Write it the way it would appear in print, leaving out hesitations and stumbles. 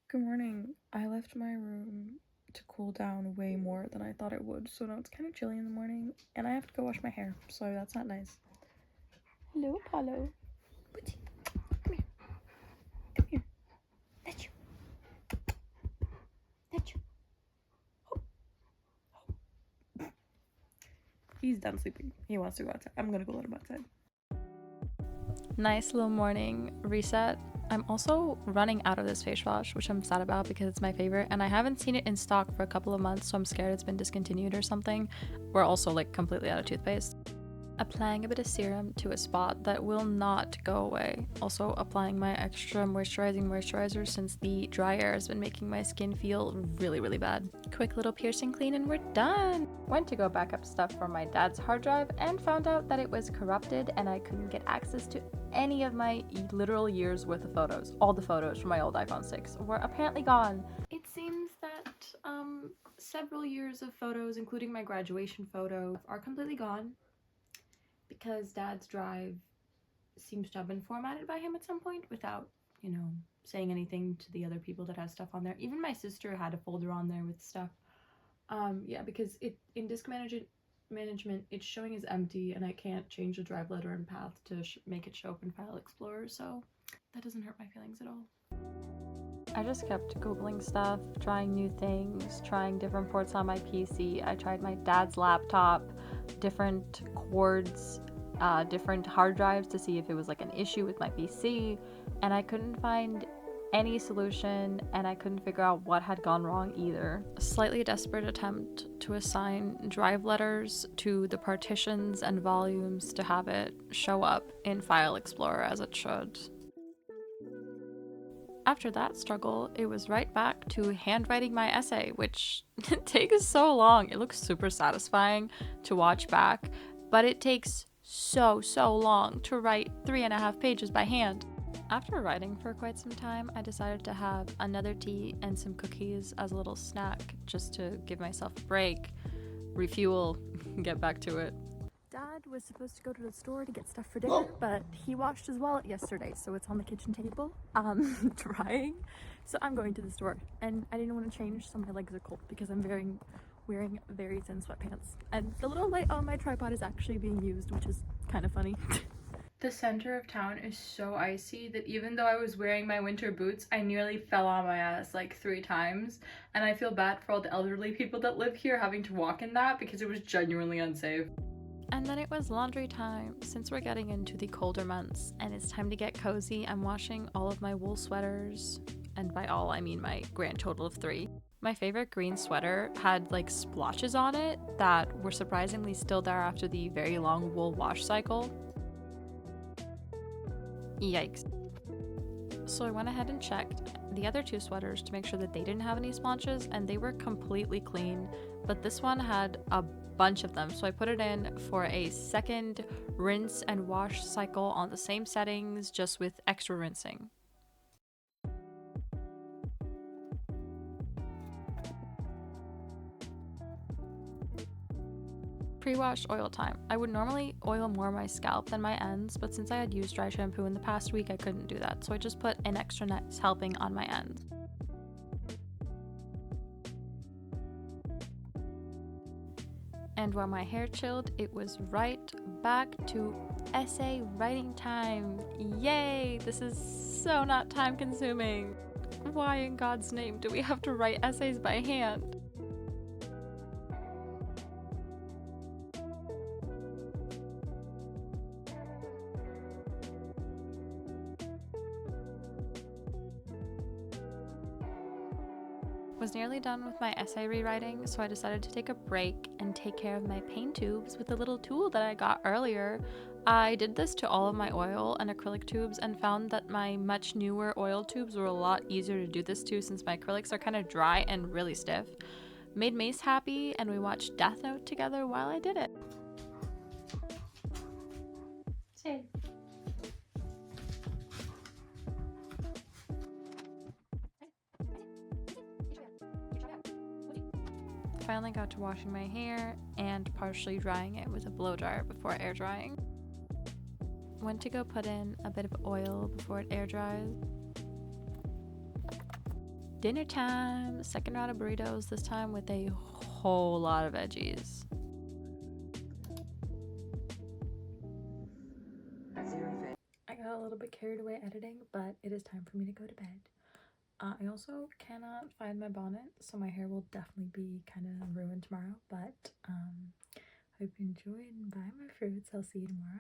Good morning. I left my room to cool down way more than I thought it would, so now it's kind of chilly in the morning, and I have to go wash my hair, so that's not nice. Hello, Apollo. Bootsy. Come here. Come here. Let you. Let you. He's done sleeping. He wants to go outside. I'm gonna go let him outside. Nice little morning reset. I'm also running out of this face wash, which I'm sad about because it's my favorite, and I haven't seen it in stock for a couple of months, so I'm scared it's been discontinued or something. We're also like completely out of toothpaste. Applying a bit of serum to a spot that will not go away. Also applying my extra moisturizing moisturizer since the dry air has been making my skin feel really bad. Quick little piercing clean and we're done! Went to go back up stuff from my dad's hard drive and found out that it was corrupted and I couldn't get access to any of my literal years worth of photos. All the photos from my old iPhone 6 were apparently gone. It seems that several years of photos, including my graduation photo, are completely gone because dad's drive seems to have been formatted by him at some point without, saying anything to the other people that have stuff on there. Even my sister had a folder on there with stuff. Yeah, because in disk management it's showing as empty and I can't change the drive letter and path to make it show up in File Explorer, so that doesn't hurt my feelings at all. I just kept googling stuff, trying new things, trying different ports on my PC. I tried my dad's laptop, different cords, different hard drives to see if it was like an issue with my PC, and I couldn't find any solution, and I couldn't figure out what had gone wrong either. A slightly desperate attempt to assign drive letters to the partitions and volumes to have it show up in File Explorer as it should. After that struggle, it was right back to handwriting my essay, which takes so long. It looks super satisfying to watch back, but it takes so long to write 3.5 pages by hand. After writing for quite some time, I decided to have another tea and some cookies as a little snack just to give myself a break, refuel, get back to it. Dad was supposed to go to the store to get stuff for dinner, but he washed his wallet yesterday, so it's on the kitchen table, drying. So I'm going to the store, and I didn't want to change, so my legs are cold because I'm wearing very thin sweatpants. And the little light on my tripod is actually being used, which is kind of funny. The center of town is so icy that even though I was wearing my winter boots, I nearly fell on my ass like 3 times, and I feel bad for all the elderly people that live here having to walk in that because it was genuinely unsafe. And then it was laundry time. Since we're getting into the colder months and it's time to get cozy, I'm washing all of my wool sweaters, and by all I mean my grand total of 3. My favorite green sweater had like splotches on it that were surprisingly still there after the very long wool wash cycle. Yikes. So I went ahead and checked the other 2 sweaters to make sure that they didn't have any splotches, and they were completely clean, but this one had a bunch of them, so I put it in for a second rinse and wash cycle on the same settings, just with extra rinsing. Pre-wash oil time. I would normally oil more my scalp than my ends, but since I had used dry shampoo in the past week, I couldn't do that, so I just put an extra nice helping on my ends. And while my hair chilled, it was right back to essay writing time. Yay! This is so not time consuming. Why in God's name do we have to write essays by hand? Was nearly done with my essay rewriting, so I decided to take a break and take care of my paint tubes with the little tool that I got earlier. I did this to all of my oil and acrylic tubes and found that my much newer oil tubes were a lot easier to do this to since my acrylics are kind of dry and really stiff. Made Mace happy, and we watched Death Note together while I did it. Say. Finally got to washing my hair and partially drying it with a blow dryer before air drying. Went to go put in a bit of oil before it air dries. Dinner time. Second round of burritos, this time with a whole lot of veggies. I got a little bit carried away editing, but it is time for me to go to bed. I also cannot find my bonnet, so my hair will definitely be kind of ruined tomorrow, but hope you enjoyed and buy my fruits. I'll see you tomorrow.